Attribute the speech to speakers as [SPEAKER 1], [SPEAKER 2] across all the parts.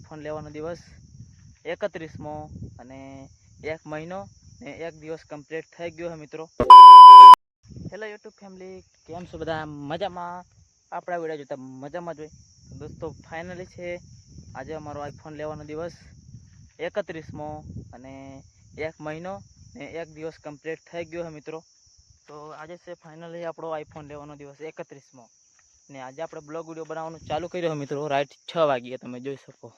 [SPEAKER 1] IPhone લેવાનો દિવસ 31મો અને 1 મહિનો ને 1 દિવસ કમ્પ્લીટ થઈ ગયો છે મિત્રો। હેલો યુટ્યુબ ફેમિલી, કેમ છો બધા? મજામાં? આપણા વિડીયો જોતા મજામાં જ હોય દોસ્તો। ફાઇનલી છે આજે અમારો આઈફોન લેવાનો દિવસ 31મો અને 1 મહિનો ને 1 દિવસ કમ્પ્લીટ થઈ ગયો છે મિત્રો। તો આજે છે ફાઇનલી આપણો આઈફોન લેવાનો દિવસ 31મો ને આજે આપણે બ્લોગ વિડીયો બનાવવાનું ચાલુ કર્યો છે મિત્રો। રાઈટ 6 વાગ્યે તમે જોઈ શકો।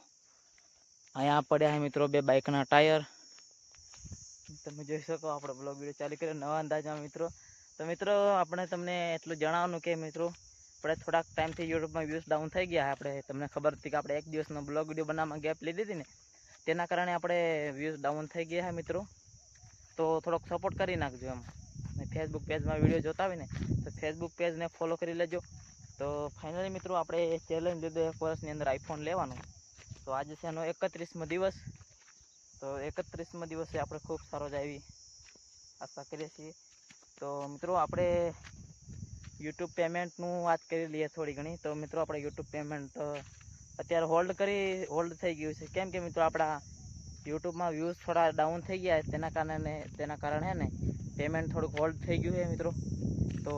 [SPEAKER 1] અહીંયા પડ્યા છે મિત્રો બે બાઇકના ટાયર, તમે જોઈ શકો। આપણે બ્લોગ વિડીયો ચાલુ કર્યો નવા અંદાજમાં મિત્રો। તો મિત્રો આપણે તમને એટલું જણાવવાનું કે મિત્રો આપણે થોડાક ટાઈમથી યુટ્યુબમાં વ્યૂઝ ડાઉન થઈ ગયા। આપણે તમને ખબર હતી કે આપણે એક દિવસનો બ્લોગ વિડીયો બનાવવામાં ગેપ લીધી હતી ને, તેના કારણે આપણે વ્યૂઝ ડાઉન થઈ ગયા છે મિત્રો। તો થોડોક સપોર્ટ કરી નાખજો એમ। ને ફેસબુક પેજમાં વિડીયો જોતા હોય ને તો ફેસબુક પેજને ફોલો કરી લેજો। તો ફાઇનલી મિત્રો આપણે ચેલેન્જ લીધો 1 વર્ષની અંદર આઈફોન લેવાનું। તો આજે છે એનો 31મો દિવસ। તો 31મો દિવસે આપણે ખૂબ સારો જાય એવી આશા કરીએ છીએ। તો મિત્રો આપણે યુટ્યુબ પેમેન્ટનું વાત કરી લઈએ થોડી ઘણી। તો મિત્રો આપણે યુટ્યુબ પેમેન્ટ અત્યારે હોલ્ડ થઈ ગયું છે, કેમ કે મિત્રો આપણા યુટ્યુબમાં વ્યૂઝ થોડા ડાઉન થઈ ગયા તેના કારણે ને પેમેન્ટ થોડુંક હોલ્ડ થઈ ગયું છે મિત્રો। તો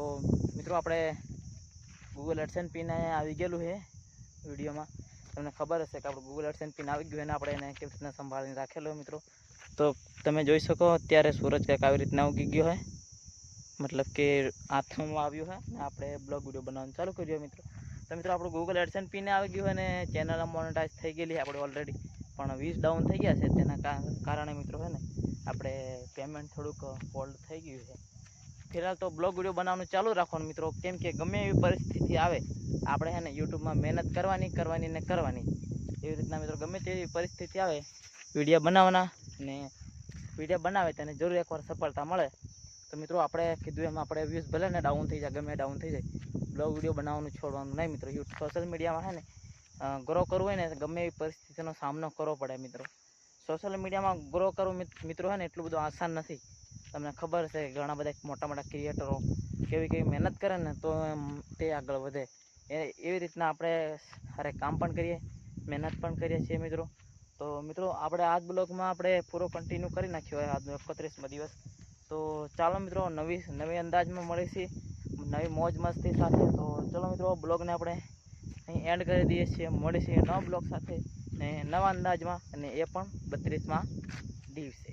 [SPEAKER 1] મિત્રો આપણે ગૂગલ એડસેન્સ પિન આવી ગયેલું છે વિડીયોમાં, તમને ખબર હશે કે આપણું ગૂગલ એડસેન્સ પિન આવી ગયું અને આપણે એને કેવી રીતના સંભાળીને રાખેલો મિત્રો। તો તમે જોઈ શકો અત્યારે સૂરજ કંઈક આવી રીતના ઉગી ગયો છે, મતલબ કે હાથમાં આવ્યું છે ને આપણે બ્લોગ વિડીયો બનાવવાનું ચાલુ કર્યું મિત્રો। તો મિત્રો આપણું ગૂગલ એડસેન્સ પિન આવી ગયું અને ચેનલ મોનેટાઈઝ થઈ ગયેલી છે આપણે ઓલરેડી, પણ વ્યૂઝ ડાઉન થઈ ગયા છે તેના કારણે મિત્રો છે ને આપણે પેમેન્ટ થોડુંક હોલ્ડ થઈ ગયું છે। ફિલહાલ તો બ્લોગ વિડીયો બનાવવાનું ચાલુ રાખવાનું મિત્રો, કેમ કે ગમે એવી પરિસ્થિતિ આવે આપણે છે ને યુટ્યુબમાં મહેનત કરવાની એવી રીતના મિત્રો ગમે તેવી પરિસ્થિતિ આવે વિડીયો બનાવવાના, અને વિડીયો બનાવે તેને જરૂર એકવાર સફળતા મળે। તો મિત્રો આપણે કીધું એમ આપણે વ્યૂઝ ભલે ને ડાઉન થઈ જાય, ગમે ડાઉન થઈ જાય, બ્લોગ વિડીયો બનાવવાનું છોડવાનું નહીં મિત્રો। સોશિયલ મીડિયામાં છે ને ગ્રો કરવું હોય ને ગમે એવી પરિસ્થિતિનો સામનો કરવો પડે મિત્રો। સોશિયલ મીડિયામાં ગ્રો કરવું મિત્રો છે ને એટલું બધું આસાન નથી। તમને ખબર છે કે ઘણા બધા મોટા ક્રિએટરો કેવી મહેનત કરે ને તો તે આગળ વધે, એવી રીતના આપણે સારે કામ પણ કરીએ, મહેનત પણ કરીએ છીએ મિત્રો। તો મિત્રો આપણે આ બ્લોગમાં આપણે પૂરો કન્ટિન્યુ કરી નાખ્યો હોય આજનો 31મો દિવસ। તો ચાલો મિત્રો નવી અંદાજમાં મળીશું, નવી મોજ મસ્તી સાથે। તો ચલો મિત્રો બ્લોગને આપણે અહીં એન્ડ કરી દઈએ છીએ, મળીશું નવા બ્લોગ સાથે ને નવા અંદાજમાં, અને એ પણ 32મા દિવસે।